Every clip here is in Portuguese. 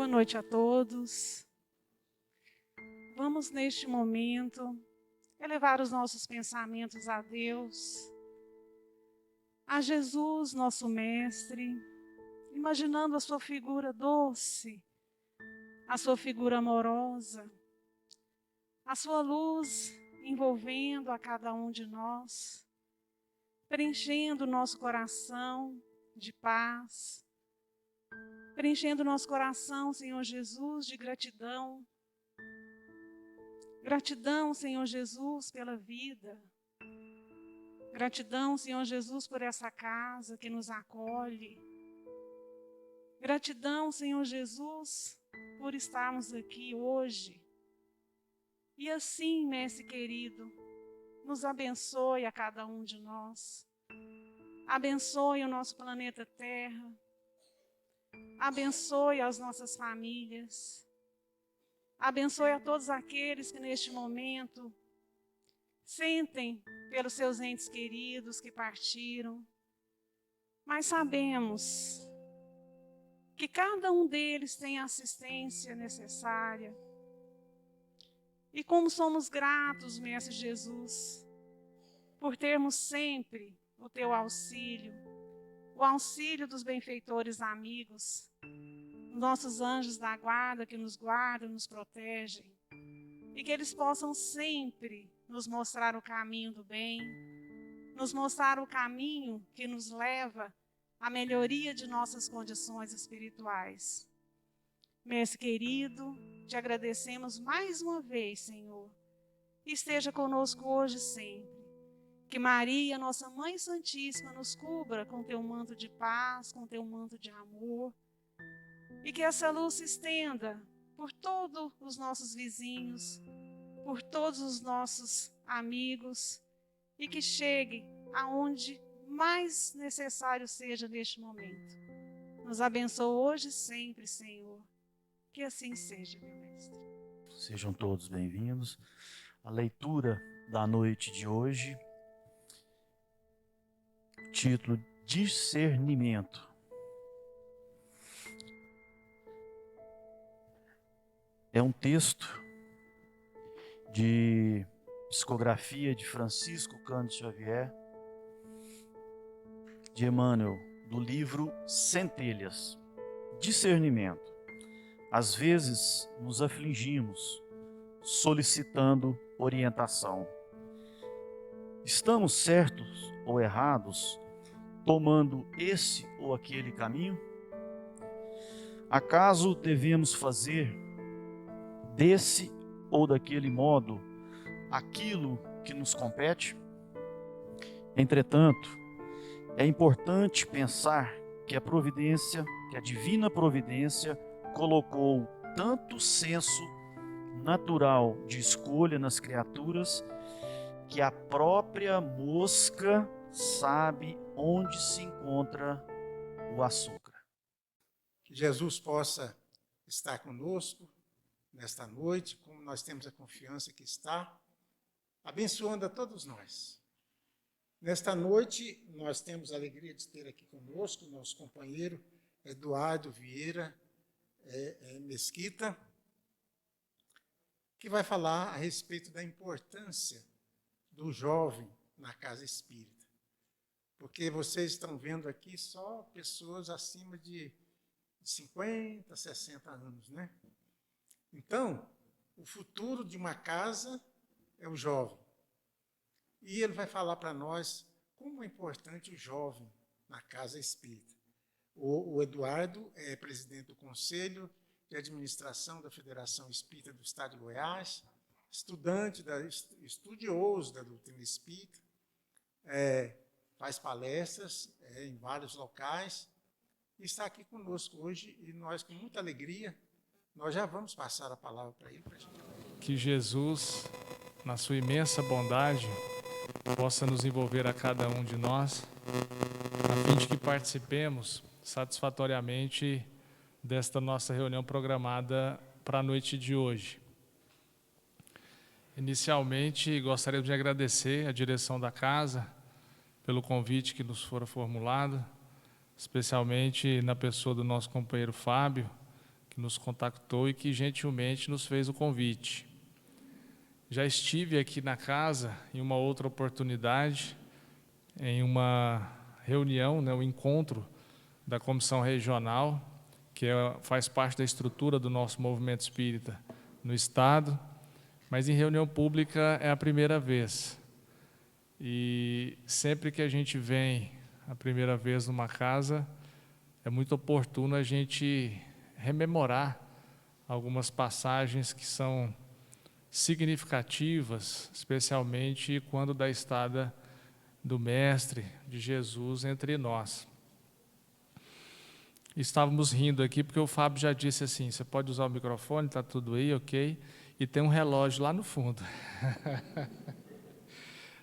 Boa noite a todos. Vamos, neste momento, elevar os nossos pensamentos a Deus, a Jesus, nosso Mestre, imaginando a sua figura doce, a sua figura amorosa, a sua luz envolvendo a cada um de nós, preenchendo o nosso coração de paz, preenchendo o nosso coração, Senhor Jesus, de gratidão. Gratidão, Senhor Jesus, pela vida. Gratidão, Senhor Jesus, por essa casa que nos acolhe. Gratidão, Senhor Jesus, por estarmos aqui hoje. E assim, Mestre querido, nos abençoe a cada um de nós. Abençoe o nosso planeta Terra. Abençoe as nossas famílias. Abençoe a todos aqueles que neste momento sentem pelos seus entes queridos que partiram. Mas sabemos que cada um deles tem a assistência necessária. E como somos gratos, Mestre Jesus, por termos sempre o teu auxílio, o auxílio dos benfeitores amigos, nossos anjos da guarda que nos guardam, nos protegem, e que eles possam sempre nos mostrar o caminho do bem, nos mostrar o caminho que nos leva à melhoria de nossas condições espirituais. Mestre querido, te agradecemos mais uma vez, Senhor, e esteja conosco hoje e sempre. Que Maria, nossa Mãe Santíssima, nos cubra com teu manto de paz, com teu manto de amor, e que essa luz se estenda por todos os nossos vizinhos, por todos os nossos amigos, e que chegue aonde mais necessário seja neste momento. Nos abençoe hoje e sempre, Senhor. Que assim seja, meu Mestre. Sejam todos bem-vindos. A leitura da noite de hoje, título Discernimento. É um texto de psicografia de Francisco Cândido Xavier, de Emmanuel, do livro Centelhas. Discernimento. Às vezes nos afligimos, solicitando orientação. Estamos certos ou errados, tomando esse ou aquele caminho? Acaso devemos fazer desse ou daquele modo aquilo que nos compete? Entretanto, é importante pensar que a divina providência colocou tanto senso natural de escolha nas criaturas que a própria mosca sabe onde se encontra o açúcar. Que Jesus possa estar conosco nesta noite, como nós temos a confiança que está, abençoando a todos nós. Nesta noite, nós temos a alegria de ter aqui conosco o nosso companheiro Eduardo Vieira Mesquita, que vai falar a respeito da importância do jovem na casa espírita. Porque vocês estão vendo aqui só pessoas acima de 50, 60 anos, né? Então, o futuro de uma casa é o jovem. E ele vai falar para nós como é importante o jovem na casa espírita. O Eduardo é presidente do Conselho de Administração da Federação Espírita do Estado de Goiás, estudioso da doutrina espírita, faz palestras em vários locais, e está aqui conosco hoje, e nós, com muita alegria, nós já vamos passar a palavra para ele. Que Jesus, na sua imensa bondade, possa nos envolver a cada um de nós, a fim de que participemos satisfatoriamente desta nossa reunião programada para a noite de hoje. Inicialmente, gostaria de agradecer à direção da casa pelo convite que nos fora formulado, especialmente na pessoa do nosso companheiro Fábio, que nos contactou e que gentilmente nos fez o convite. Já estive aqui na casa em uma outra oportunidade, em uma reunião, um encontro da Comissão Regional, que faz parte da estrutura do nosso movimento espírita no Estado, mas em reunião pública é a primeira vez. E sempre que a gente vem a primeira vez numa casa, é muito oportuno a gente rememorar algumas passagens que são significativas, especialmente quando da estada do Mestre, de Jesus, entre nós. Estávamos rindo aqui porque o Fábio já disse assim, você pode usar o microfone, está tudo aí, ok? E tem um relógio lá no fundo.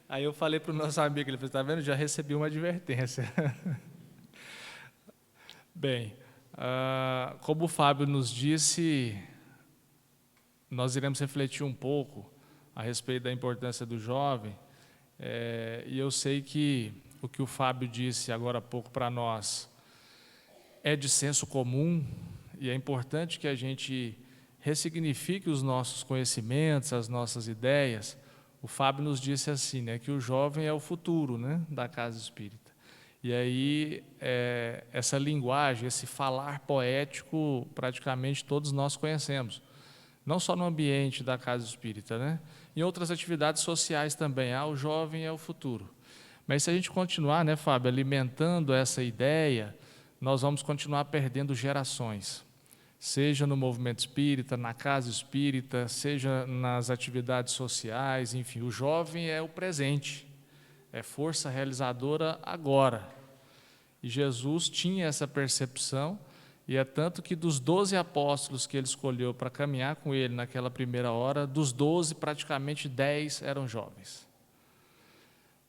Aí eu falei para o nosso amigo, ele falou, está vendo, já recebi uma advertência. Bem, como o Fábio nos disse, nós iremos refletir um pouco a respeito da importância do jovem, e eu sei que o que o Fábio disse agora há pouco para nós é de senso comum, e é importante que a gente ressignifique os nossos conhecimentos, as nossas ideias. O Fábio nos disse assim, que o jovem é o futuro, da casa espírita. E aí, essa linguagem, esse falar poético, praticamente todos nós conhecemos. Não só no ambiente da casa espírita, em outras atividades sociais também. O jovem é o futuro. Mas se a gente continuar, Fábio, alimentando essa ideia, nós vamos continuar perdendo gerações. Seja no movimento espírita, na casa espírita, seja nas atividades sociais, enfim, o jovem é o presente, é força realizadora agora. E Jesus tinha essa percepção, e é tanto que dos 12 apóstolos que ele escolheu para caminhar com ele naquela primeira hora, dos 12, praticamente 10 eram jovens.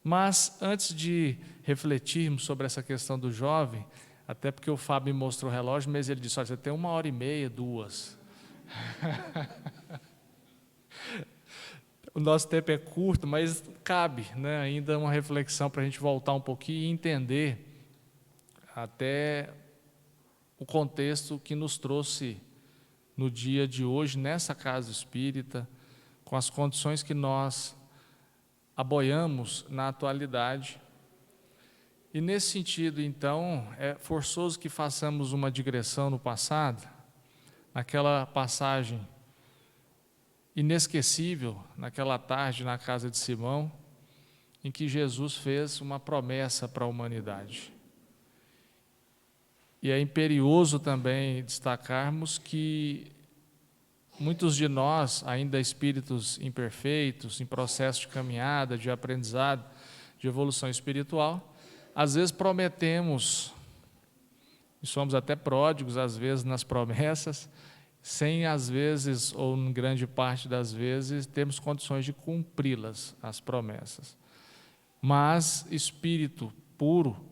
Mas, antes de refletirmos sobre essa questão do jovem, até porque o Fábio me mostrou o relógio, mas ele disse, olha, você tem 1h30, 2. O nosso tempo é curto, mas cabe ainda uma reflexão para a gente voltar um pouquinho e entender até o contexto que nos trouxe no dia de hoje, nessa casa espírita, com as condições que nós aboiamos na atualidade. E nesse sentido, então, é forçoso que façamos uma digressão no passado, naquela passagem inesquecível, naquela tarde na casa de Simão, em que Jesus fez uma promessa para a humanidade. E é imperioso também destacarmos que muitos de nós, ainda espíritos imperfeitos, em processo de caminhada, de aprendizado, de evolução espiritual, às vezes prometemos, e somos até pródigos às vezes nas promessas, sem às vezes, ou em grande parte das vezes, temos condições de cumpri-las, as promessas. Mas espírito puro,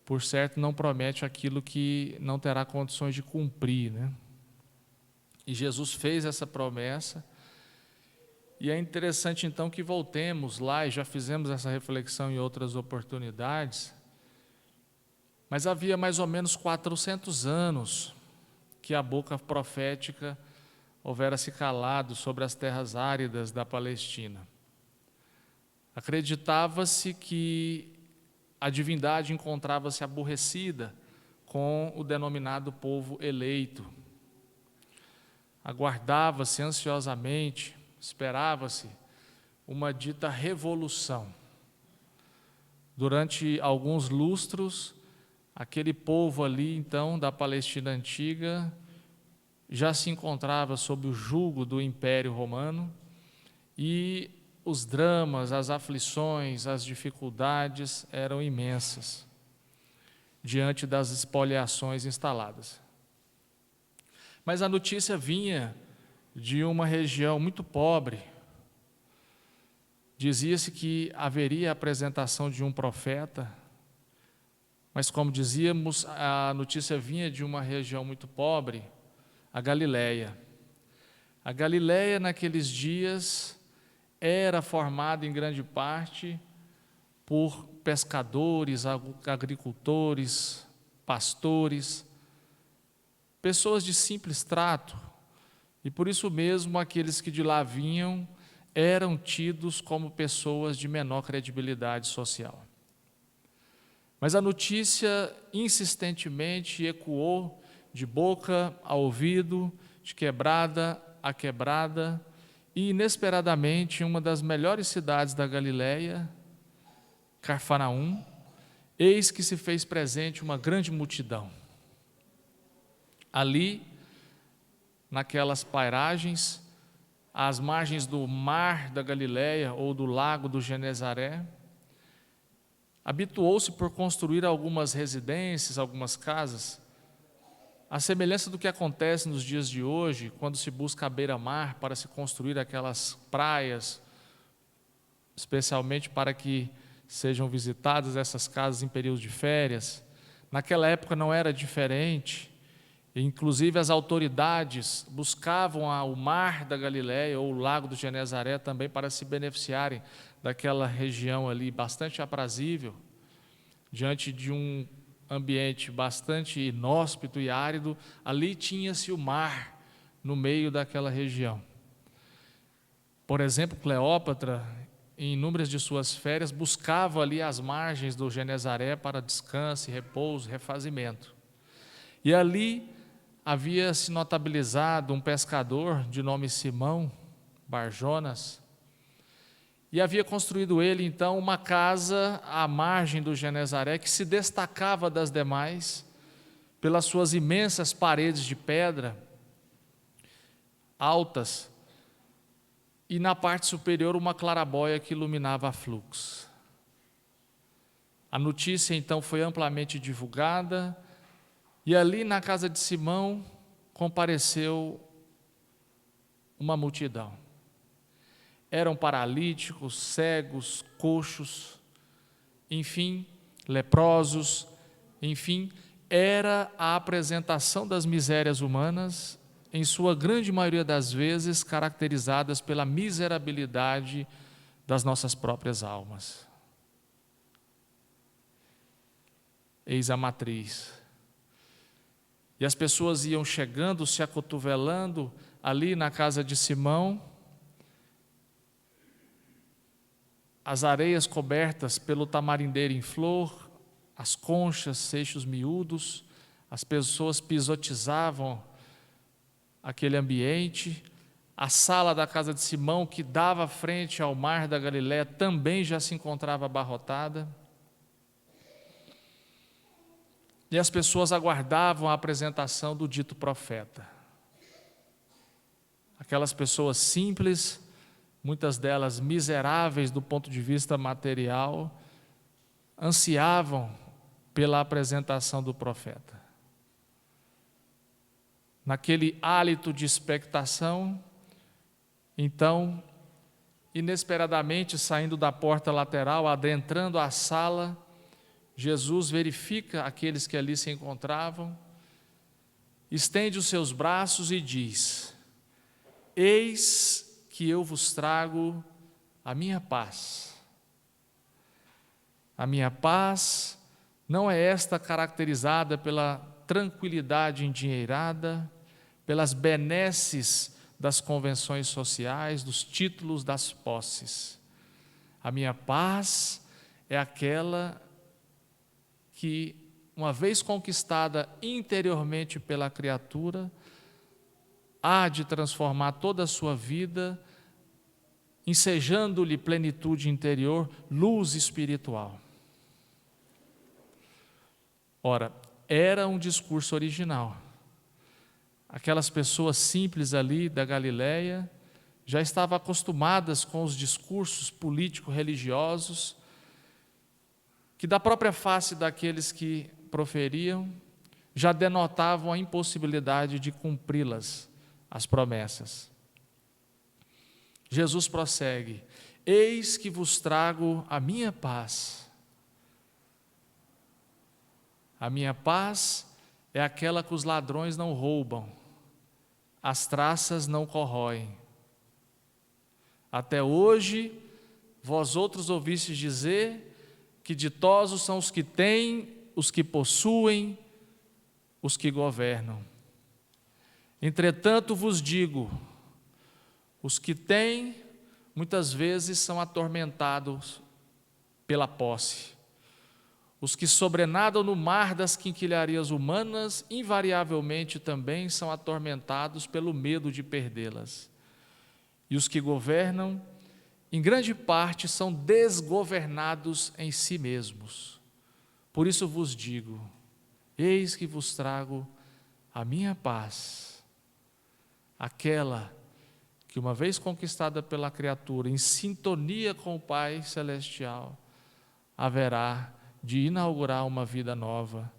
por certo, não promete aquilo que não terá condições de cumprir, E Jesus fez essa promessa, e é interessante então que voltemos lá, e já fizemos essa reflexão em outras oportunidades, mas havia mais ou menos 400 anos que a boca profética houvera se calado sobre as terras áridas da Palestina. Acreditava-se que a divindade encontrava-se aborrecida com o denominado povo eleito. Aguardava-se ansiosamente, esperava-se uma dita revolução. Durante alguns lustros, aquele povo ali, então, da Palestina antiga, já se encontrava sob o jugo do Império Romano, e os dramas, as aflições, as dificuldades eram imensas diante das espoliações instaladas. Mas a notícia vinha de uma região muito pobre. Dizia-se que haveria a apresentação de um profeta, mas, como dizíamos, a notícia vinha de uma região muito pobre, a Galileia. A Galileia, naqueles dias, era formada em grande parte por pescadores, agricultores, pastores, pessoas de simples trato, e por isso mesmo aqueles que de lá vinham eram tidos como pessoas de menor credibilidade social. Mas a notícia insistentemente ecoou de boca a ouvido, de quebrada a quebrada, e inesperadamente em uma das melhores cidades da Galileia, Cafarnaum, eis que se fez presente uma grande multidão. Ali, naquelas pairagens, às margens do mar da Galileia ou do lago do Genezaré, habituou-se por construir algumas residências, algumas casas, à semelhança do que acontece nos dias de hoje, quando se busca a beira-mar para se construir aquelas praias, especialmente para que sejam visitadas essas casas em períodos de férias. Naquela época não era diferente. Inclusive as autoridades buscavam o mar da Galileia ou o lago do Genezaré também para se beneficiarem daquela região ali bastante aprazível, diante de um ambiente bastante inóspito e árido. Ali tinha-se o mar no meio daquela região. Por exemplo, Cleópatra, em inúmeras de suas férias, buscava ali as margens do Genezaré para descanso, repouso, refazimento. E ali havia se notabilizado um pescador de nome Simão Barjonas, e havia construído ele então uma casa à margem do Genezaré que se destacava das demais pelas suas imensas paredes de pedra altas e na parte superior uma claraboia que iluminava a fluxo. A notícia então foi amplamente divulgada e ali na casa de Simão compareceu uma multidão. Eram paralíticos, cegos, coxos, enfim, leprosos, enfim, era a apresentação das misérias humanas, em sua grande maioria das vezes caracterizadas pela miserabilidade das nossas próprias almas. Eis a matriz. E as pessoas iam chegando, se acotovelando ali na casa de Simão, as areias cobertas pelo tamarindeiro em flor, as conchas, seixos miúdos, as pessoas pisotizavam aquele ambiente. A sala da casa de Simão, que dava frente ao mar da Galileia, também já se encontrava abarrotada. E as pessoas aguardavam a apresentação do dito profeta. Aquelas pessoas simples, muitas delas miseráveis do ponto de vista material, ansiavam pela apresentação do profeta. Naquele hálito de expectação, então, inesperadamente, saindo da porta lateral, adentrando a sala, Jesus verifica aqueles que ali se encontravam, estende os seus braços e diz: eis que eu vos trago a minha paz. A minha paz não é esta caracterizada pela tranquilidade endinheirada, pelas benesses das convenções sociais, dos títulos, das posses. A minha paz é aquela que, uma vez conquistada interiormente pela criatura, há de transformar toda a sua vida, ensejando-lhe plenitude interior, luz espiritual. Ora, era um discurso original. Aquelas pessoas simples ali da Galileia já estavam acostumadas com os discursos político-religiosos, que da própria face daqueles que proferiam, já denotavam a impossibilidade de cumpri-las, as promessas. Jesus prossegue: eis que vos trago a minha paz. A minha paz é aquela que os ladrões não roubam, as traças não corroem. Até hoje, vós outros ouvistes dizer que ditosos são os que têm, os que possuem, os que governam. Entretanto vos digo, os que têm, muitas vezes são atormentados pela posse. Os que sobrenadam no mar das quinquilharias humanas, invariavelmente também são atormentados pelo medo de perdê-las. E os que governam, em grande parte, são desgovernados em si mesmos. Por isso vos digo, eis que vos trago a minha paz, aquela que, uma vez conquistada pela criatura, em sintonia com o Pai Celestial, haverá de inaugurar uma vida nova.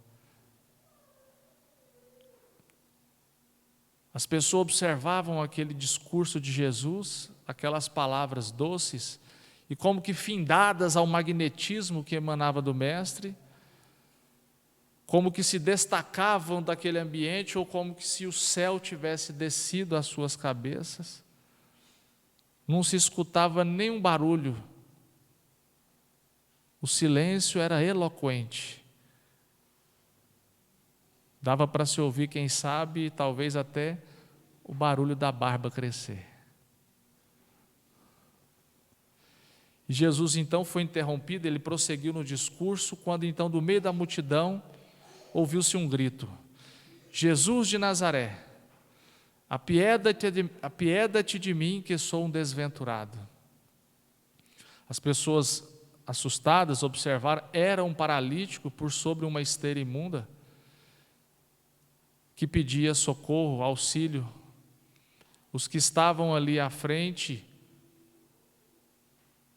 As pessoas observavam aquele discurso de Jesus, aquelas palavras doces, e como que findadas ao magnetismo que emanava do Mestre, como que se destacavam daquele ambiente, ou como que se o céu tivesse descido às suas cabeças. Não se escutava nenhum barulho. O silêncio era eloquente. Dava para se ouvir, quem sabe, talvez até o barulho da barba crescer. E Jesus então foi interrompido, ele prosseguiu no discurso, quando então do meio da multidão ouviu-se um grito: Jesus de Nazaré, apieda-te de mim, que sou um desventurado. As pessoas assustadas observaram, era um paralítico por sobre uma esteira imunda, que pedia socorro, auxílio. Os que estavam ali à frente,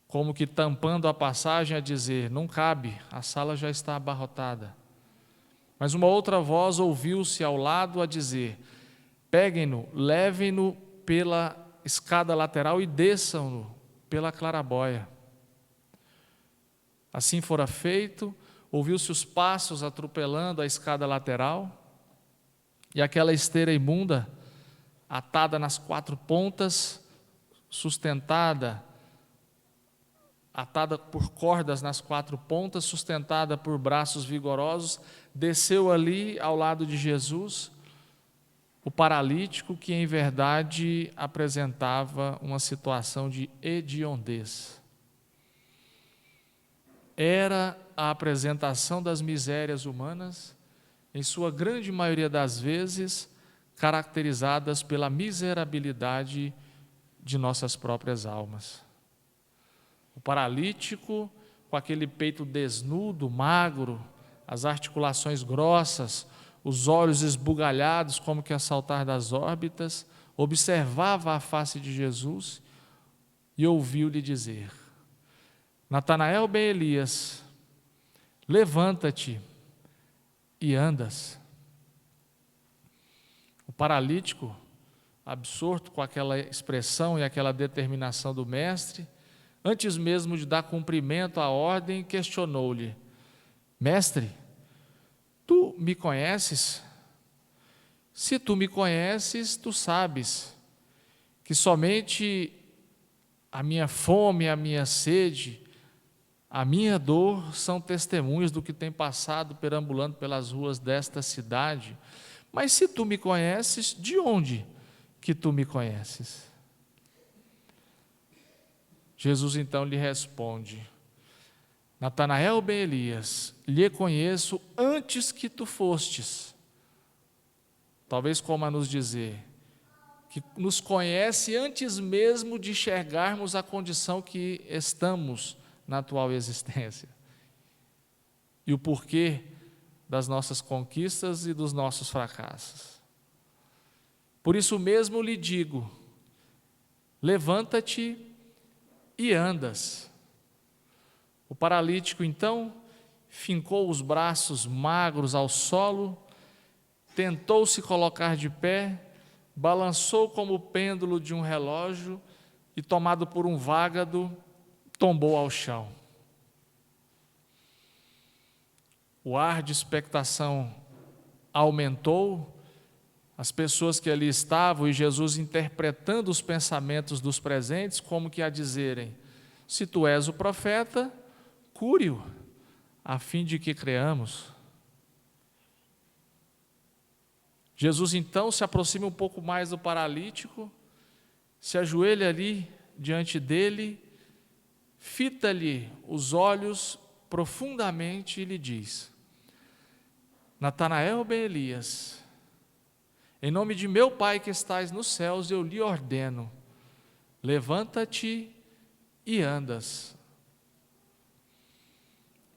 como que tampando a passagem, a dizer: não cabe, a sala já está abarrotada. Mas uma outra voz ouviu-se ao lado a dizer: peguem-no, levem-no pela escada lateral e desçam-no pela clarabóia. Assim fora feito, ouviu-se os passos atropelando a escada lateral, e aquela esteira imunda, atada nas quatro pontas, atada por cordas nas quatro pontas, sustentada por braços vigorosos, desceu ali ao lado de Jesus, o paralítico, que em verdade apresentava uma situação de hediondez. Era a apresentação das misérias humanas, em sua grande maioria das vezes, caracterizadas pela miserabilidade de nossas próprias almas. O paralítico, com aquele peito desnudo, magro, as articulações grossas, os olhos esbugalhados como que a saltar das órbitas, observava a face de Jesus e ouviu-lhe dizer: Natanael ben Elias, levanta-te e andas. O paralítico, absorto com aquela expressão e aquela determinação do mestre, antes mesmo de dar cumprimento à ordem, questionou-lhe: Mestre, tu me conheces? Se tu me conheces, tu sabes que somente a minha fome, a minha sede, a minha dor são testemunhas do que tem passado perambulando pelas ruas desta cidade. Mas se tu me conheces, de onde que tu me conheces? Jesus então lhe responde: Natanael ben Elias, lhe conheço antes que tu fostes. Talvez como a nos dizer, que nos conhece antes mesmo de enxergarmos a condição que estamos na atual existência. E o porquê das nossas conquistas e dos nossos fracassos. Por isso mesmo lhe digo: levanta-te e andas. O paralítico então fincou os braços magros ao solo, tentou se colocar de pé, balançou como o pêndulo de um relógio e, tomado por um vágado, tombou ao chão. O ar de expectação aumentou, as pessoas que ali estavam, e Jesus interpretando os pensamentos dos presentes, como que a dizerem: se tu és o profeta, cure-o, a fim de que creamos. Jesus então se aproxima um pouco mais do paralítico, se ajoelha ali diante dele, fita-lhe os olhos profundamente e lhe diz: Natanael ben Elias, em nome de meu Pai que estás nos céus, eu lhe ordeno, levanta-te e andas.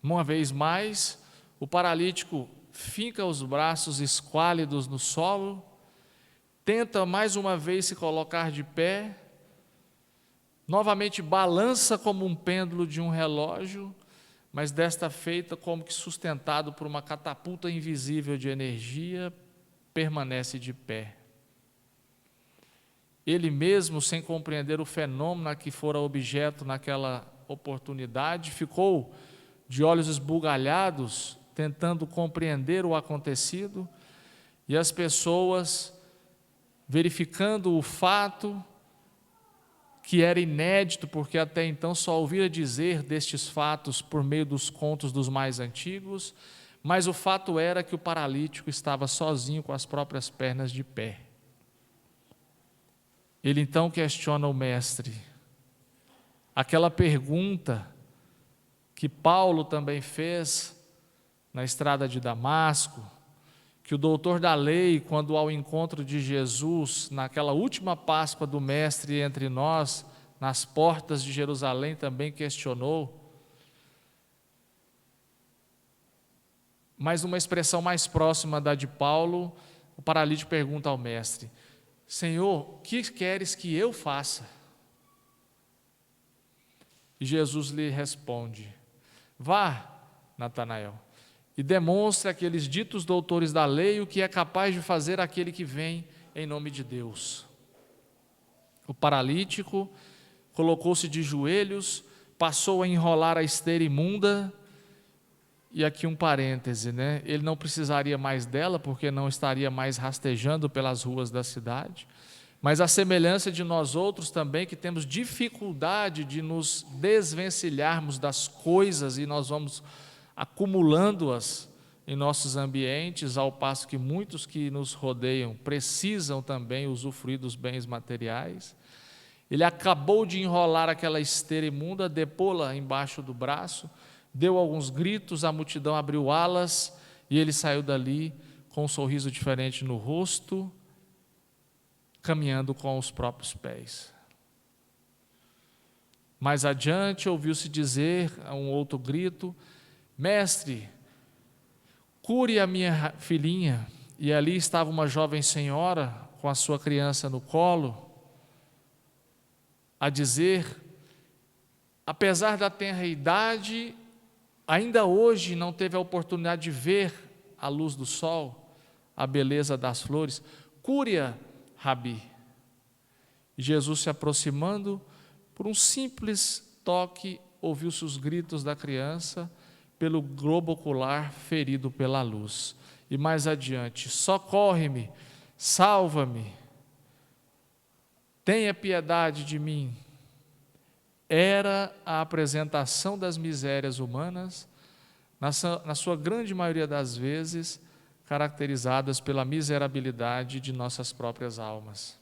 Uma vez mais, o paralítico finca os braços esquálidos no solo, tenta mais uma vez se colocar de pé, novamente balança como um pêndulo de um relógio, mas desta feita como que sustentado por uma catapulta invisível de energia, permanece de pé. Ele mesmo, sem compreender o fenômeno a que fora objeto naquela oportunidade, ficou de olhos esbugalhados, tentando compreender o acontecido, e as pessoas, verificando o fato, que era inédito, porque até então só ouvira dizer destes fatos por meio dos contos dos mais antigos, mas o fato era que o paralítico estava sozinho com as próprias pernas de pé. Ele então questiona o mestre, aquela pergunta que Paulo também fez na estrada de Damasco, que o doutor da lei, quando ao encontro de Jesus, naquela última Páscoa do Mestre entre nós, nas portas de Jerusalém, também questionou. Mas numa expressão mais próxima da de Paulo, o paralítico pergunta ao Mestre: Senhor, o que queres que eu faça? E Jesus lhe responde: Vá, Natanael, e demonstre àqueles ditos doutores da lei o que é capaz de fazer aquele que vem em nome de Deus. O paralítico colocou-se de joelhos, passou a enrolar a esteira imunda, e aqui um parêntese, né? Ele não precisaria mais dela, porque não estaria mais rastejando pelas ruas da cidade, mas a semelhança de nós outros também, que temos dificuldade de nos desvencilharmos das coisas e nós vamos acumulando-as em nossos ambientes, ao passo que muitos que nos rodeiam precisam também usufruir dos bens materiais. Ele acabou de enrolar aquela esteira imunda, depô-la embaixo do braço, deu alguns gritos, a multidão abriu alas e ele saiu dali com um sorriso diferente no rosto, caminhando com os próprios pés. Mais adiante ouviu-se dizer a um outro grito: Mestre, cure a minha filhinha. E ali estava uma jovem senhora com a sua criança no colo, a dizer, apesar da tenra idade, ainda hoje não teve a oportunidade de ver a luz do sol, a beleza das flores: cure-a, Rabi. E Jesus, se aproximando, por um simples toque, ouviu-se os gritos da criança pelo globo ocular ferido pela luz. E mais adiante: socorre-me, salva-me, tenha piedade de mim. Era a apresentação das misérias humanas, na sua grande maioria das vezes, caracterizadas pela miserabilidade de nossas próprias almas.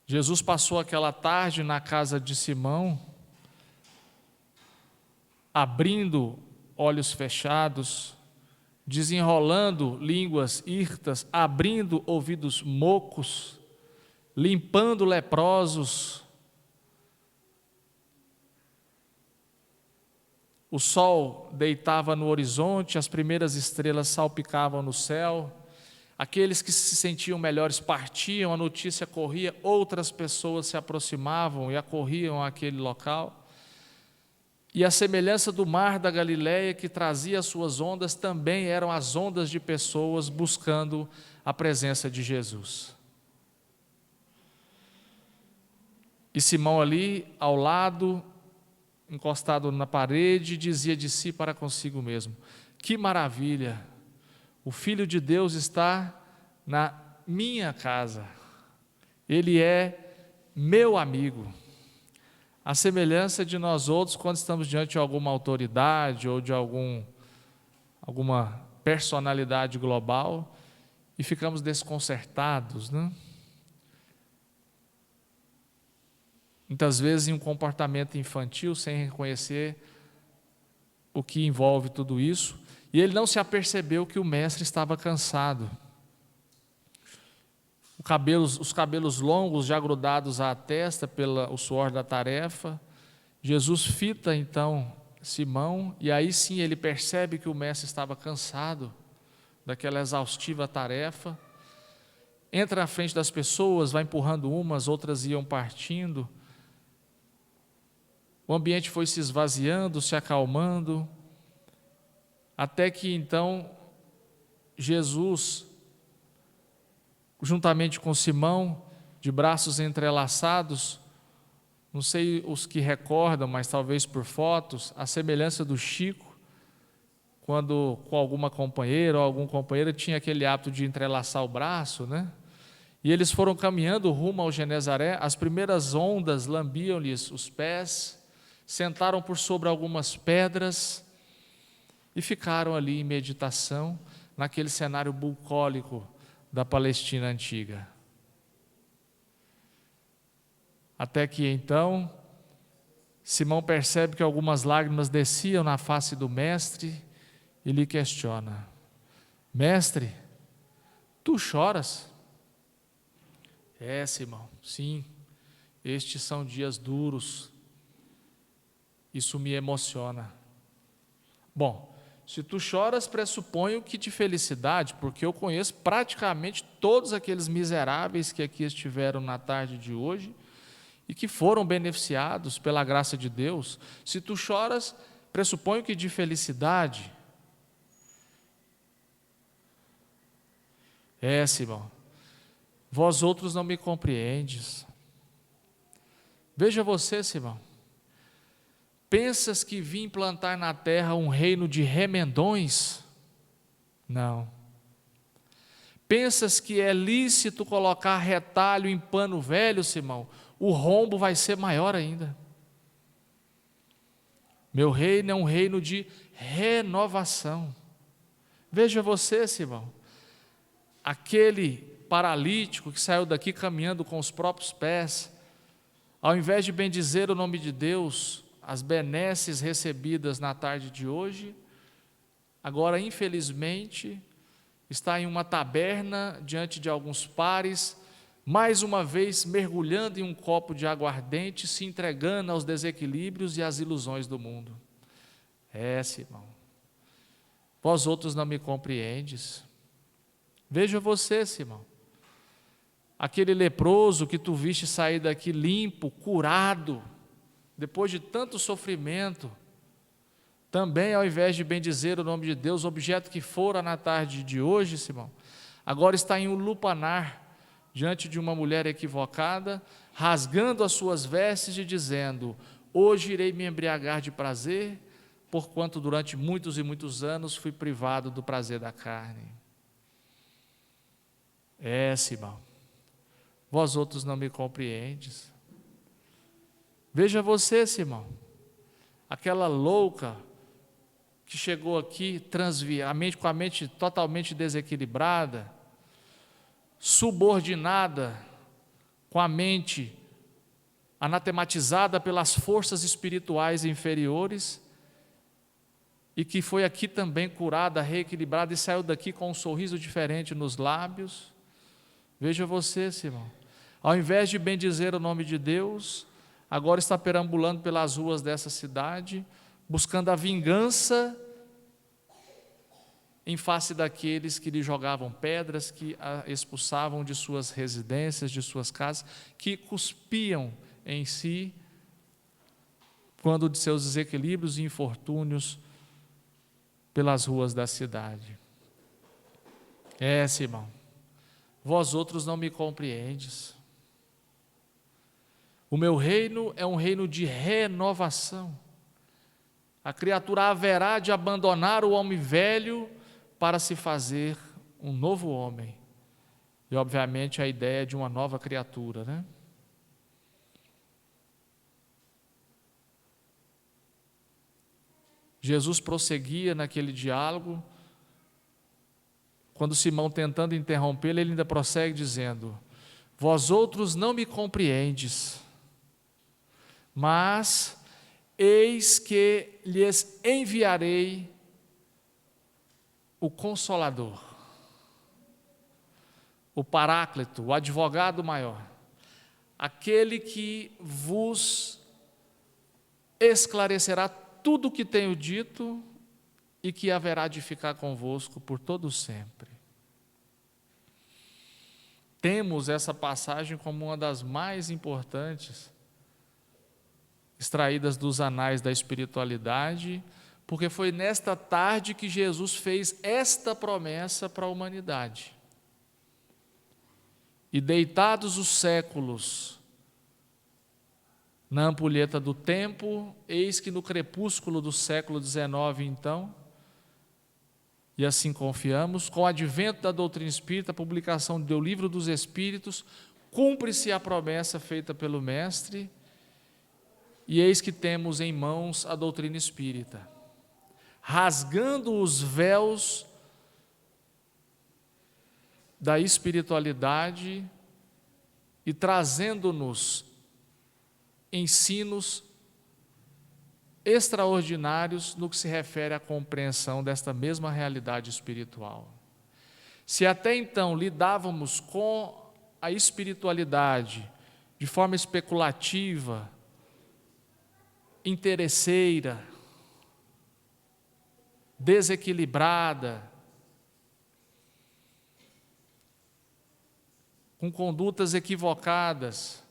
Jesus passou aquela tarde na casa de Simão, abrindo olhos fechados, desenrolando línguas hirtas, abrindo ouvidos mocos, limpando leprosos. O sol deitava no horizonte, as primeiras estrelas salpicavam no céu. Aqueles que se sentiam melhores partiam, a notícia corria, outras pessoas se aproximavam e acorriam àquele local. E a semelhança do mar da Galileia, que trazia as suas ondas, também eram as ondas de pessoas buscando a presença de Jesus. E Simão ali, ao lado, encostado na parede, dizia de si para consigo mesmo: que maravilha, o Filho de Deus está na minha casa, Ele é meu amigo. A semelhança de nós outros, quando estamos diante de alguma autoridade ou de alguma personalidade global e ficamos desconcertados, né? Muitas vezes em um comportamento infantil, sem reconhecer o que envolve tudo isso, e ele não se apercebeu que o mestre estava cansado. Os cabelos longos já grudados à testa pelo suor da tarefa. Jesus fita então Simão, e aí sim ele percebe que o mestre estava cansado daquela exaustiva tarefa. Entra na frente das pessoas, vai empurrando umas, outras iam partindo. O ambiente foi se esvaziando, se acalmando, até que então Jesus, juntamente com Simão, de braços entrelaçados, não sei os que recordam, mas talvez por fotos, a semelhança do Chico, quando com alguma companheira ou algum companheiro tinha aquele hábito de entrelaçar o braço, né? E eles foram caminhando rumo ao Genezaré, as primeiras ondas lambiam-lhes os pés, sentaram por sobre algumas pedras e ficaram ali em meditação, naquele cenário bucólico da Palestina antiga. Até que então, Simão percebe que algumas lágrimas desciam na face do mestre e lhe questiona: mestre, tu choras? É, Simão, sim, estes são dias duros, isso me emociona. Bom, se tu choras, pressuponho que de felicidade, porque eu conheço praticamente todos aqueles miseráveis que aqui estiveram na tarde de hoje e que foram beneficiados pela graça de Deus. Se tu choras, pressuponho que de felicidade. É, Simão, vós outros não me compreendes. Veja você, Simão, pensas que vim plantar na terra um reino de remendões? Não. Pensas que é lícito colocar retalho em pano velho, Simão? O rombo vai ser maior ainda. Meu reino é um reino de renovação. Veja você, Simão, aquele paralítico que saiu daqui caminhando com os próprios pés, ao invés de bendizer o nome de Deus, as benesses recebidas na tarde de hoje, agora infelizmente está em uma taberna diante de alguns pares, mais uma vez mergulhando em um copo de aguardente, se entregando aos desequilíbrios e às ilusões do mundo. É, Simão, vós outros não me compreendes. Veja você, Simão, aquele leproso que tu viste sair daqui limpo, curado, depois de tanto sofrimento, também ao invés de bendizer o nome de Deus, objeto que fora na tarde de hoje, Simão, agora está em um lupanar, diante de uma mulher equivocada, rasgando as suas vestes e dizendo: hoje irei me embriagar de prazer, porquanto durante muitos e muitos anos fui privado do prazer da carne. É, Simão, vós outros não me compreendes. Veja você, Simão, aquela louca que chegou aqui com a mente totalmente desequilibrada, subordinada, com a mente anatematizada pelas forças espirituais inferiores, e que foi aqui também curada, reequilibrada e saiu daqui com um sorriso diferente nos lábios. Veja você, Simão, ao invés de bendizer o nome de Deus, agora está perambulando pelas ruas dessa cidade, buscando a vingança em face daqueles que lhe jogavam pedras, que a expulsavam de suas residências, de suas casas, que cuspiam em si, quando de seus desequilíbrios e infortúnios pelas ruas da cidade. É, Simão, vós outros não me compreendes. O meu reino é um reino de renovação. A criatura haverá de abandonar o homem velho para se fazer um novo homem. E, obviamente, a ideia de uma nova criatura, né? Jesus prosseguia naquele diálogo, quando Simão, tentando interrompê-lo, ele ainda prossegue dizendo: vós outros não me compreendes, mas eis que lhes enviarei o Consolador, o Paráclito, o advogado maior, aquele que vos esclarecerá tudo o que tenho dito e que haverá de ficar convosco por todo sempre. Temos essa passagem como uma das mais importantes, extraídas dos anais da espiritualidade, porque foi nesta tarde que Jesus fez esta promessa para a humanidade. E deitados os séculos na ampulheta do tempo, eis que no crepúsculo do século XIX, então, e assim confiamos, com o advento da doutrina espírita, a publicação do Livro dos Espíritos, cumpre-se a promessa feita pelo Mestre, e eis que temos em mãos a doutrina espírita, rasgando os véus da espiritualidade e trazendo-nos ensinos extraordinários no que se refere à compreensão desta mesma realidade espiritual. Se até então lidávamos com a espiritualidade de forma especulativa, interesseira, desequilibrada, com condutas equivocadas,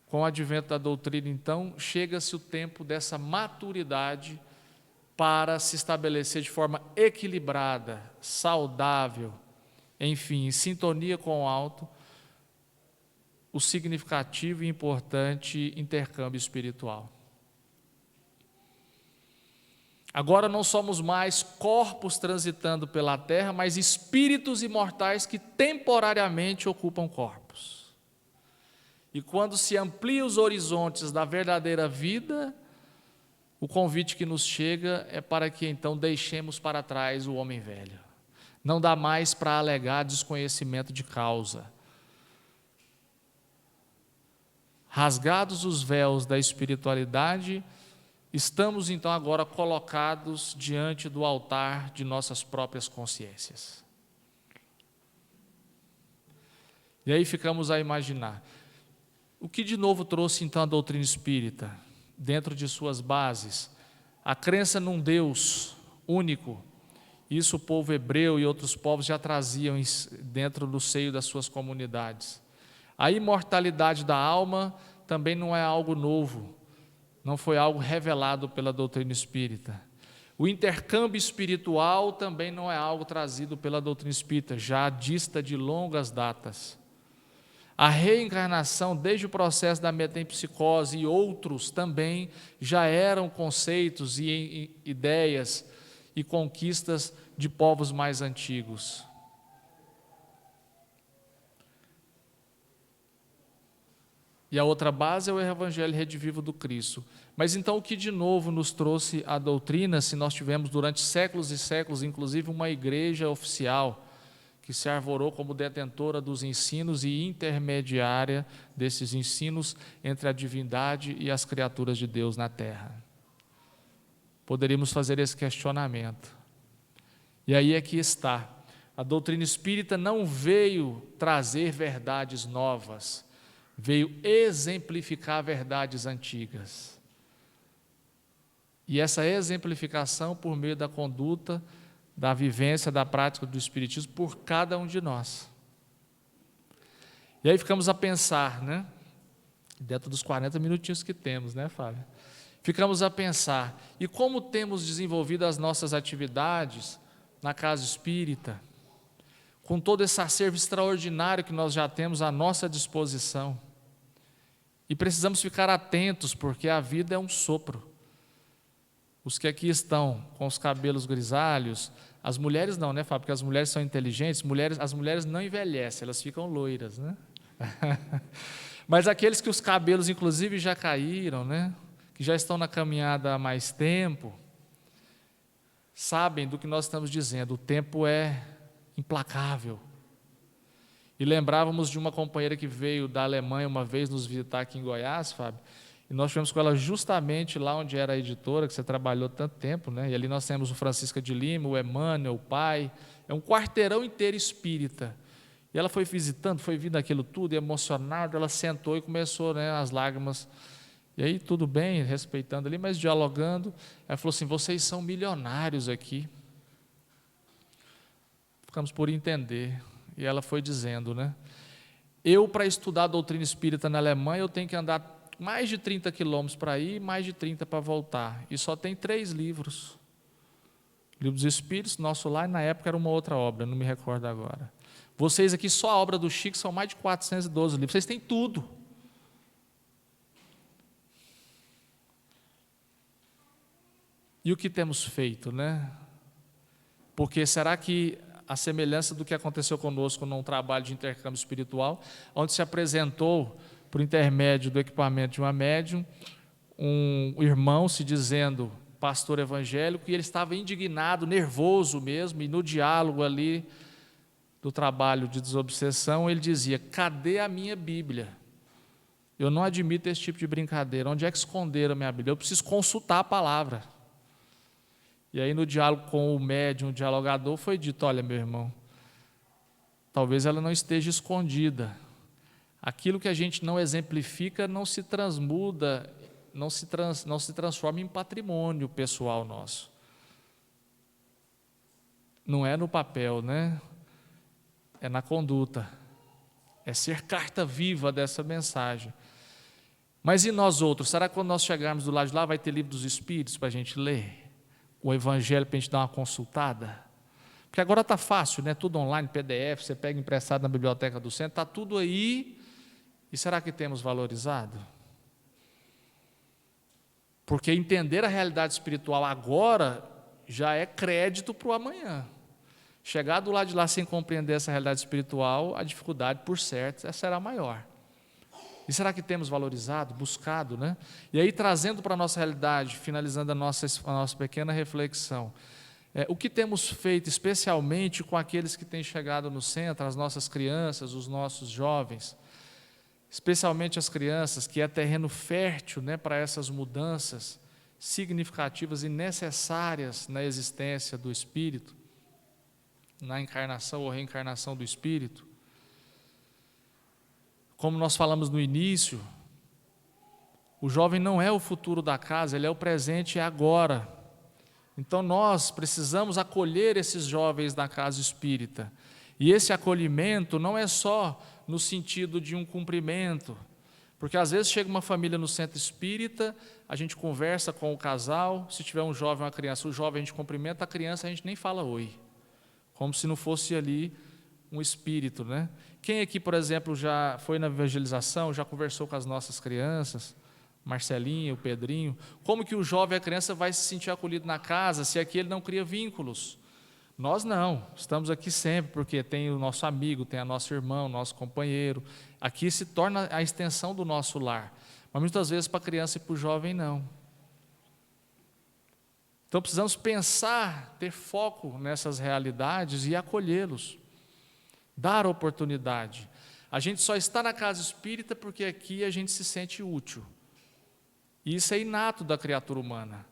com o advento da doutrina, então, chega-se o tempo dessa maturidade para se estabelecer de forma equilibrada, saudável, enfim, em sintonia com o alto, o significativo e importante intercâmbio espiritual. Agora não somos mais corpos transitando pela terra, mas espíritos imortais que temporariamente ocupam corpos. E quando se ampliam os horizontes da verdadeira vida, o convite que nos chega é para que então deixemos para trás o homem velho. Não dá mais para alegar desconhecimento de causa. Rasgados os véus da espiritualidade, estamos então agora colocados diante do altar de nossas próprias consciências. E aí ficamos a imaginar. O que de novo trouxe então a doutrina espírita? Dentro de suas bases, a crença num Deus único. Isso o povo hebreu e outros povos já traziam dentro do seio das suas comunidades. A imortalidade da alma também não é algo novo, não foi algo revelado pela doutrina espírita. O intercâmbio espiritual também não é algo trazido pela doutrina espírita, já dista de longas datas. A reencarnação, desde o processo da metempsicose e outros também, já eram conceitos e ideias e conquistas de povos mais antigos. E a outra base é o Evangelho redivivo do Cristo. Mas então o que de novo nos trouxe a doutrina, se nós tivemos durante séculos e séculos, inclusive uma igreja oficial, que se arvorou como detentora dos ensinos e intermediária desses ensinos entre a divindade e as criaturas de Deus na terra. Poderíamos fazer esse questionamento. E aí é que está. A doutrina espírita não veio trazer verdades novas, veio exemplificar verdades antigas. E essa exemplificação por meio da conduta, da vivência, da prática do Espiritismo por cada um de nós. E aí ficamos a pensar, né? Dentro dos 40 minutinhos que temos, né, Fábio? Ficamos a pensar, e como temos desenvolvido as nossas atividades na casa espírita, com todo esse acervo extraordinário que nós já temos à nossa disposição. E precisamos ficar atentos, porque a vida é um sopro. Os que aqui estão com os cabelos grisalhos, as mulheres não, né, Fábio? Porque as mulheres são inteligentes, as mulheres não envelhecem, elas ficam loiras, né? Mas aqueles que os cabelos, inclusive, já caíram, né? Que já estão na caminhada há mais tempo, sabem do que nós estamos dizendo. O tempo é implacável. E lembrávamos de uma companheira que veio da Alemanha uma vez nos visitar aqui em Goiás, Fábio, e nós tivemos com ela justamente lá onde era a editora, que você trabalhou tanto tempo, né? E ali nós temos o Francisca de Lima, o Emmanuel, o pai, é um quarteirão inteiro espírita. E ela foi visitando, foi vendo aquilo tudo, emocionada, ela sentou e começou, né, as lágrimas. E aí, tudo bem, respeitando ali, mas dialogando, ela falou assim, vocês são milionários aqui. Ficamos por entender. E ela foi dizendo, né? Eu, para estudar a doutrina espírita na Alemanha, eu tenho que andar mais de 30 quilômetros para ir, mais de 30 para voltar. E só tem 3 livros. Livro dos Espíritos, Nosso Lar, e na época era uma outra obra, não me recordo agora. Vocês aqui, só a obra do Chico, são mais de 412 livros. Vocês têm tudo. E o que temos feito, né? Porque será que a semelhança do que aconteceu conosco num trabalho de intercâmbio espiritual, onde se apresentou, por intermédio do equipamento de uma médium, um irmão se dizendo pastor evangélico, e ele estava indignado, nervoso mesmo, e no diálogo ali do trabalho de desobsessão, ele dizia, cadê a minha Bíblia? Eu não admito esse tipo de brincadeira, onde é que esconderam a minha Bíblia? Eu preciso consultar a palavra. E aí no diálogo com o médium, o dialogador, foi dito, olha meu irmão, talvez ela não esteja escondida. Aquilo que a gente não exemplifica não se transmuda, não se transforma em patrimônio pessoal nosso. Não é no papel, né? É na conduta. É ser carta viva dessa mensagem. Mas e nós outros? Será que quando nós chegarmos do lado de lá vai ter livro dos Espíritos para a gente ler? O Evangelho para a gente dar uma consultada? Porque agora está fácil, né? Tudo online, PDF, você pega emprestado na biblioteca do centro, está tudo aí. E será que temos valorizado? Porque entender a realidade espiritual agora já é crédito para o amanhã. Chegar do lado de lá sem compreender essa realidade espiritual, a dificuldade, por certo, essa será maior. E será que temos valorizado, buscado, né? E aí, trazendo para a nossa realidade, finalizando a nossa pequena reflexão, o que temos feito especialmente com aqueles que têm chegado no centro, as nossas crianças, os nossos jovens, especialmente as crianças, que é terreno fértil, né, para essas mudanças significativas e necessárias na existência do espírito, na encarnação ou reencarnação do espírito. Como nós falamos no início, o jovem não é o futuro da casa, ele é o presente e agora. Então nós precisamos acolher esses jovens da casa espírita. E esse acolhimento não é só no sentido de um cumprimento, porque às vezes chega uma família no centro espírita, a gente conversa com o casal, se tiver um jovem ou uma criança, o jovem a gente cumprimenta, a criança a gente nem fala oi, como se não fosse ali um espírito, né? Quem aqui, por exemplo, já foi na evangelização, já conversou com as nossas crianças, Marcelinho, o Pedrinho, como que o jovem e a criança vai se sentir acolhido na casa se aqui ele não cria vínculos? Nós não, estamos aqui sempre, porque tem o nosso amigo, tem a nosso irmão, nosso companheiro. Aqui se torna a extensão do nosso lar. Mas muitas vezes para a criança e para o jovem não. Então precisamos pensar, ter foco nessas realidades e acolhê-los. Dar oportunidade. A gente só está na casa espírita porque aqui a gente se sente útil. E isso é inato da criatura humana.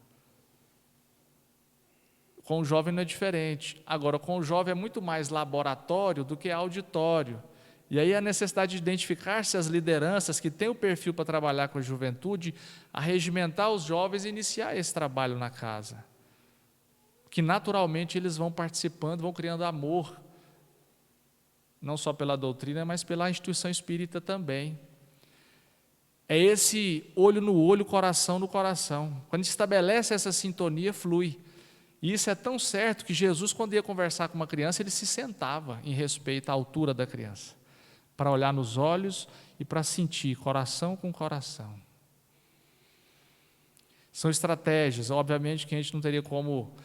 Com o jovem não é diferente. Agora, com o jovem é muito mais laboratório do que auditório. E aí a necessidade de identificar se as lideranças que têm o perfil para trabalhar com a juventude, arregimentar os jovens e iniciar esse trabalho na casa. Que naturalmente eles vão participando, vão criando amor, não só pela doutrina, mas pela instituição espírita também. É esse olho no olho, coração no coração. Quando a gente estabelece essa sintonia, flui. E isso é tão certo que Jesus, quando ia conversar com uma criança, ele se sentava em respeito à altura da criança, para olhar nos olhos e para sentir coração com coração. São estratégias, obviamente que a gente não teria como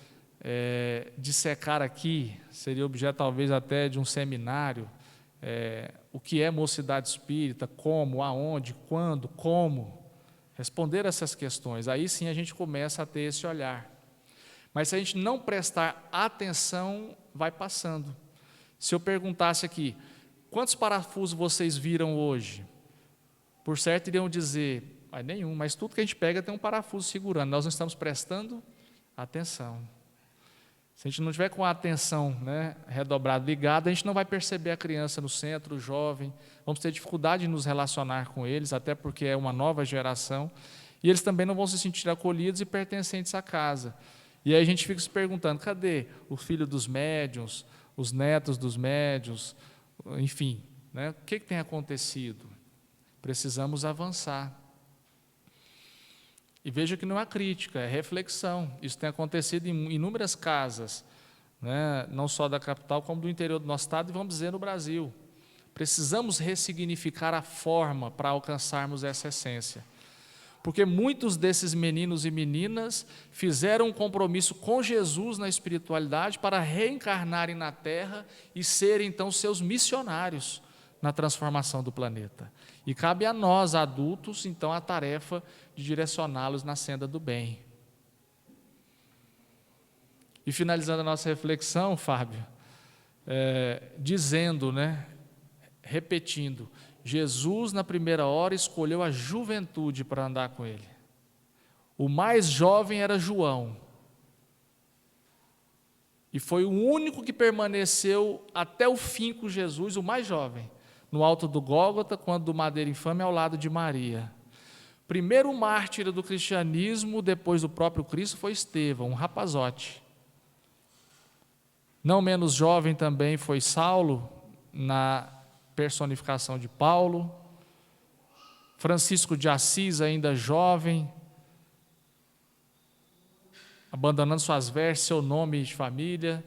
dissecar aqui, seria objeto talvez até de um seminário, o que é mocidade espírita, como, aonde, quando, como, responder essas questões. Aí sim a gente começa a ter esse olhar. Mas se a gente não prestar atenção, vai passando. Se eu perguntasse aqui, quantos parafusos vocês viram hoje? Por certo iriam dizer, nenhum, mas tudo que a gente pega tem um parafuso segurando, nós não estamos prestando atenção. Se a gente não tiver com a atenção, né, redobrada, ligada, a gente não vai perceber a criança no centro, o jovem, vamos ter dificuldade em nos relacionar com eles, até porque é uma nova geração, e eles também não vão se sentir acolhidos e pertencentes à casa. E aí a gente fica se perguntando, cadê o filho dos médiuns, os netos dos médiuns, enfim, né, o que tem acontecido? Precisamos avançar. E veja que não é crítica, é reflexão. Isso tem acontecido em inúmeras casas, né? Não só da capital, como do interior do nosso estado, e vamos dizer no Brasil. Precisamos ressignificar a forma para alcançarmos essa essência. Porque muitos desses meninos e meninas fizeram um compromisso com Jesus na espiritualidade para reencarnarem na Terra e serem, então, seus missionários na transformação do planeta. E cabe a nós, adultos, então, a tarefa de direcioná-los na senda do bem. E finalizando a nossa reflexão, Fábio, dizendo, né, repetindo, Jesus, na primeira hora, escolheu a juventude para andar com ele. O mais jovem era João. E foi o único que permaneceu até o fim com Jesus, o mais jovem, no alto do Gólgota, quando do madeiro infame, ao lado de Maria. Primeiro mártir do cristianismo, depois do próprio Cristo, foi Estevão, um rapazote. Não menos jovem também foi Saulo, na personificação de Paulo. Francisco de Assis, ainda jovem, abandonando suas vestes, seu nome de família.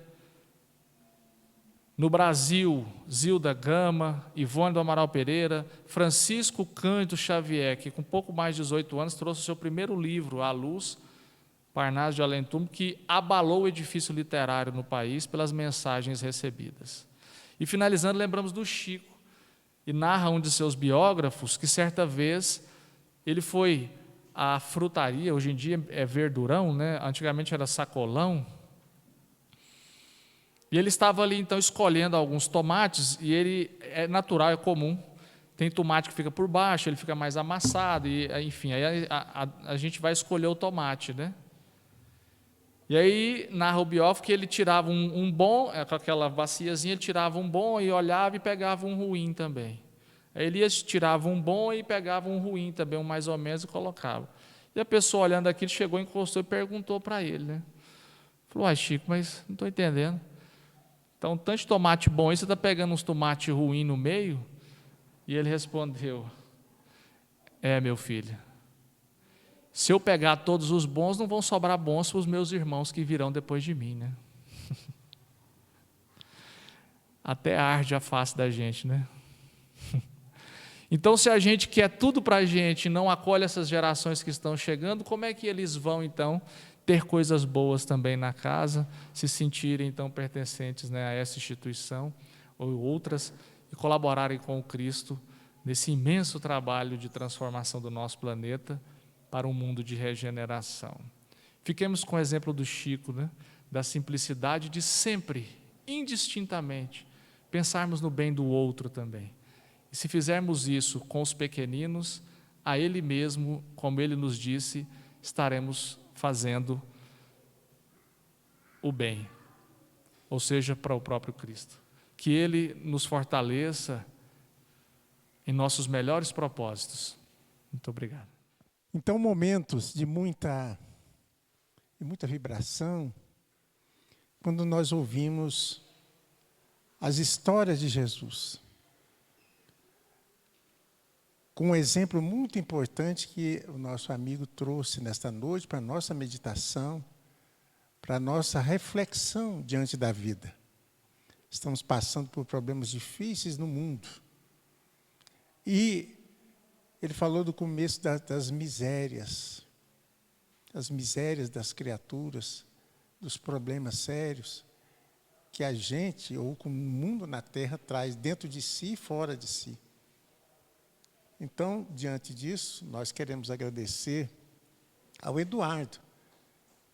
No Brasil, Zilda Gama, Ivone do Amaral Pereira, Francisco Cândido Xavier, que com pouco mais de 18 anos trouxe o seu primeiro livro à luz, Parnaso de Além Túmulo, que abalou o edifício literário no país pelas mensagens recebidas. E finalizando, lembramos do Chico, e narra um de seus biógrafos que certa vez ele foi à frutaria, hoje em dia é Verdurão, né? Antigamente era Sacolão, e ele estava ali, então, escolhendo alguns tomates, e ele é natural, é comum. Tem tomate que fica por baixo, ele fica mais amassado, e, enfim, aí a gente vai escolher o tomate, né? E aí, narra o biógrafo que ele tirava um bom, com aquela baciazinha, ele tirava um bom e olhava e pegava um ruim também. Aí ele tirava um bom e pegava um ruim também, um mais ou menos, e colocava. E a pessoa, olhando aquilo, chegou, encostou e perguntou para ele, né? Falou, Chico, mas não estou entendendo. Então, tanto de tomate bom aí, você está pegando uns tomates ruins no meio? E ele respondeu, meu filho, se eu pegar todos os bons, não vão sobrar bons para os meus irmãos que virão depois de mim, né? Até arde a face da gente, né? Então, se a gente quer tudo para a gente e não acolhe essas gerações que estão chegando, como é que eles vão, então, ter coisas boas também na casa, se sentirem, então, pertencentes, né, a essa instituição ou outras, e colaborarem com o Cristo nesse imenso trabalho de transformação do nosso planeta para um mundo de regeneração. Fiquemos com o exemplo do Chico, né, da simplicidade de sempre, indistintamente, pensarmos no bem do outro também. E se fizermos isso com os pequeninos, a Ele mesmo, como Ele nos disse, estaremos fazendo o bem, ou seja, para o próprio Cristo. Que Ele nos fortaleça em nossos melhores propósitos. Muito obrigado. Então, momentos de muita vibração, quando nós ouvimos as histórias de Jesus, com um exemplo muito importante que o nosso amigo trouxe nesta noite para a nossa meditação, para a nossa reflexão diante da vida. Estamos passando por problemas difíceis no mundo. E ele falou do começo das misérias das criaturas, dos problemas sérios que a gente, ou o mundo na Terra, traz dentro de si e fora de si. Então, diante disso, nós queremos agradecer ao Eduardo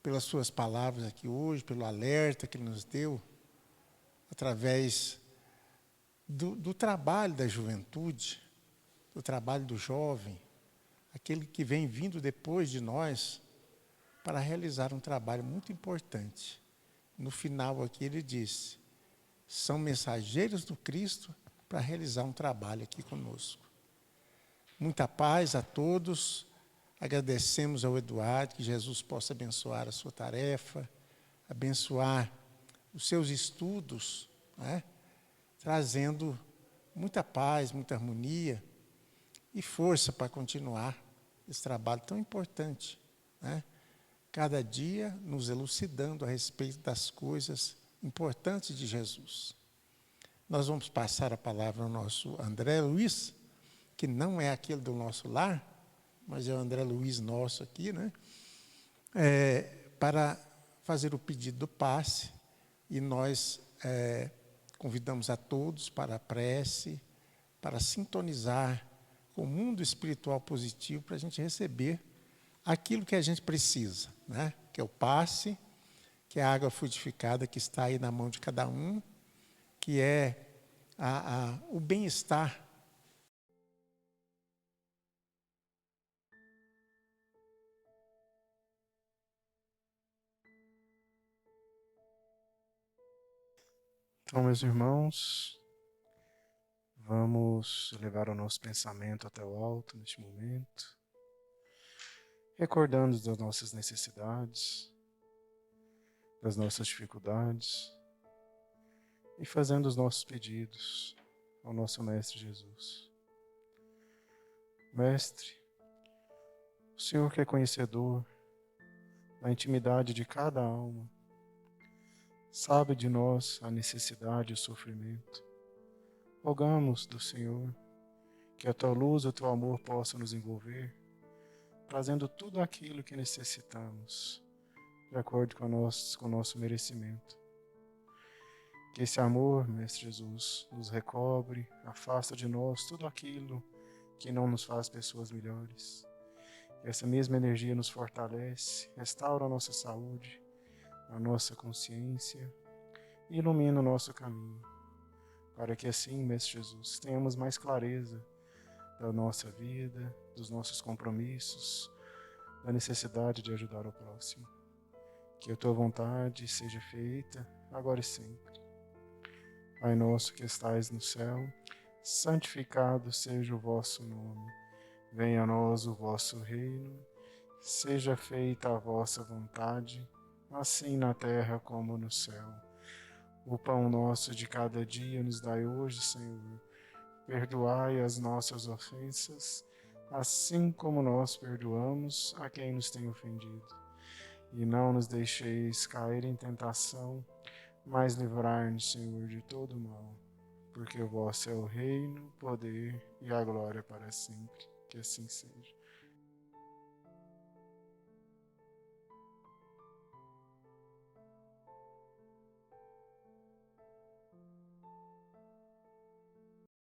pelas suas palavras aqui hoje, pelo alerta que ele nos deu, através do trabalho da juventude, do trabalho do jovem, aquele que vem vindo depois de nós, para realizar um trabalho muito importante. No final aqui ele disse, são mensageiros do Cristo para realizar um trabalho aqui conosco. Muita paz a todos, agradecemos ao Eduardo, que Jesus possa abençoar a sua tarefa, abençoar os seus estudos, né? Trazendo muita paz, muita harmonia e força para continuar esse trabalho tão importante, né? Cada dia nos elucidando a respeito das coisas importantes de Jesus. Nós vamos passar a palavra ao nosso André Luiz, que não é aquele do nosso lar, mas é o André Luiz nosso aqui, né? Para fazer o pedido do passe, e nós convidamos a todos para a prece, para sintonizar com o mundo espiritual positivo, para a gente receber aquilo que a gente precisa, né? Que é o passe, que é a água frutificada que está aí na mão de cada um, que é o bem-estar. Então, meus irmãos, vamos levar o nosso pensamento até o alto neste momento, recordando das nossas necessidades, das nossas dificuldades e fazendo os nossos pedidos ao nosso Mestre Jesus. Mestre, o Senhor que é conhecedor da intimidade de cada alma, sabe de nós a necessidade e o sofrimento. Rogamos do Senhor que a tua luz e o teu amor possam nos envolver, trazendo tudo aquilo que necessitamos, de acordo com o nosso merecimento. Que esse amor, Mestre Jesus, nos recobre, afasta de nós tudo aquilo que não nos faz pessoas melhores. Que essa mesma energia nos fortalece, restaura a nossa saúde, a nossa consciência e ilumina o nosso caminho, para que assim, Mestre Jesus, tenhamos mais clareza da nossa vida, dos nossos compromissos, da necessidade de ajudar o próximo. Que a tua vontade seja feita, agora e sempre. Pai nosso que estais no céu, santificado seja o vosso nome. Venha a nós o vosso reino, seja feita a vossa vontade, assim na terra como no céu. O pão nosso de cada dia nos dai hoje, Senhor. Perdoai as nossas ofensas, assim como nós perdoamos a quem nos tem ofendido. E não nos deixeis cair em tentação, mas livrai-nos, Senhor, de todo mal. Porque o vosso é o reino, o poder e a glória para sempre. Que assim seja.